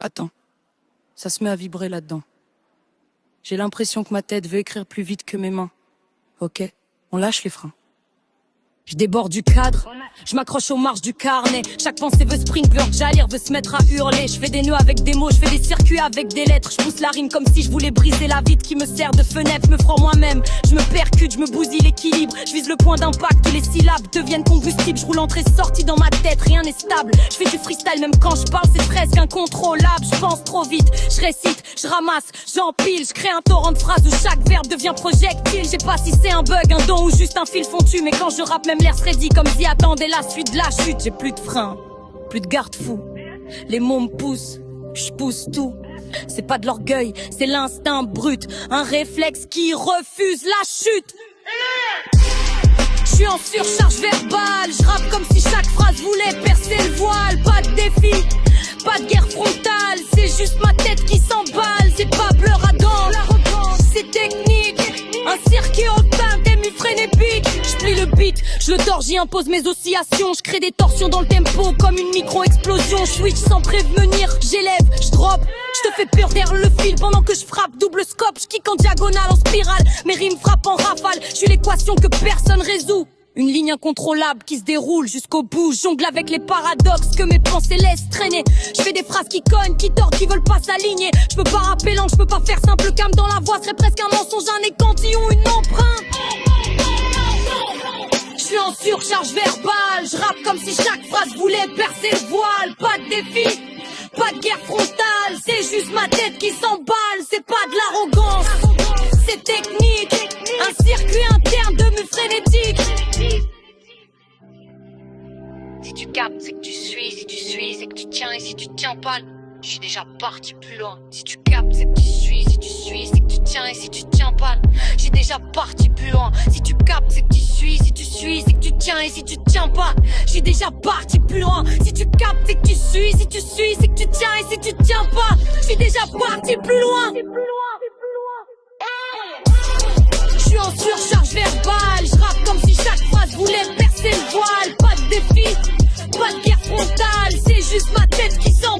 Attends, ça se met à vibrer là-dedans. J'ai l'impression que ma tête veut écrire plus vite que mes mains. Ok, on lâche les freins. Je déborde du cadre, je m'accroche aux marges du carnet. Chaque pensée veut Springburg, Jalir veut se mettre à hurler. Je fais des nœuds avec des mots, je fais des circuits avec des lettres. Je pousse la rime comme si je voulais briser la vitre qui me sert de fenêtre. Je me froid moi-même, je me percute, je me bousille l'équilibre. Je vise le point d'impact, les syllabes deviennent combustibles. Je roule entrée-sortie dans ma tête, rien n'est stable. Je fais du freestyle même quand je parle, c'est presque incontrôlable. Je pense trop vite, je récite, je ramasse, j'empile. Je crée un torrent de phrases où chaque verbe devient projectile. Je sais pas si c'est un bug, un don ou juste un fil fontu. Mais quand je rappe, même l'air serait dit comme s'y attendait la suite de la chute. J'ai plus de frein, plus de garde-fou. Les mots me poussent, je pousse tout. C'est pas de l'orgueil, c'est l'instinct brut. Un réflexe qui refuse la chute. Je suis en surcharge verbale, je rappe comme si chaque phrase voulait percer le voile. Pas de défi, pas de guerre frontale, c'est juste ma tête qui s'emballe. C'est pas pleur à dents, c'est technique. Un circuit hautain, thème frénétique. Je plie le beat, je le dors, j'y impose mes oscillations. Je crée des torsions dans le tempo comme une micro-explosion. Je switch sans prévenir, j'élève, je drop. Je te fais peur derrière le fil pendant que je frappe. Double scope, je kick en diagonale, en spirale. Mes rimes frappent en rafale, je suis l'équation que personne résout. Une ligne incontrôlable qui se déroule jusqu'au bout. Jongle avec les paradoxes que mes pensées laissent traîner. Je fais des phrases qui cognent, qui tordent, qui veulent pas s'aligner. Je peux pas rappeler langue, je peux pas faire simple cam dans la voix. Serait presque un mensonge, un échantillon, une empreinte. Je suis en surcharge verbale. Je rappe comme si chaque phrase voulait percer le voile. Pas de défi, pas de guerre frontale. C'est juste ma tête qui s'emballe. C'est pas de l'arrogance, c'est technique. Un circuit interne de mu frénétique. Si tu captes, c'est que tu suis. Si tu suis, c'est que tu tiens. Et si tu tiens pas, je suis déjà parti plus loin. Si tu captes, c'est que tu suis. Si tu suis, c'est que tu tiens. Et si tu tiens pas, j'ai déjà parti plus loin. Si tu captes, c'est que tu suis. Si tu suis, c'est que tu tiens. Et si tu tiens pas, j'ai déjà parti plus loin. Si tu captes, c'est que tu suis. Si tu suis, c'est que tu tiens. Et si tu tiens pas, j'ai déjà parti plus loin. Je suis en surcharge verbale, je rappe comme si chaque phrase voulait percer le voile. Pas de défi, pas de guerre frontale, c'est juste ma tête qui s'en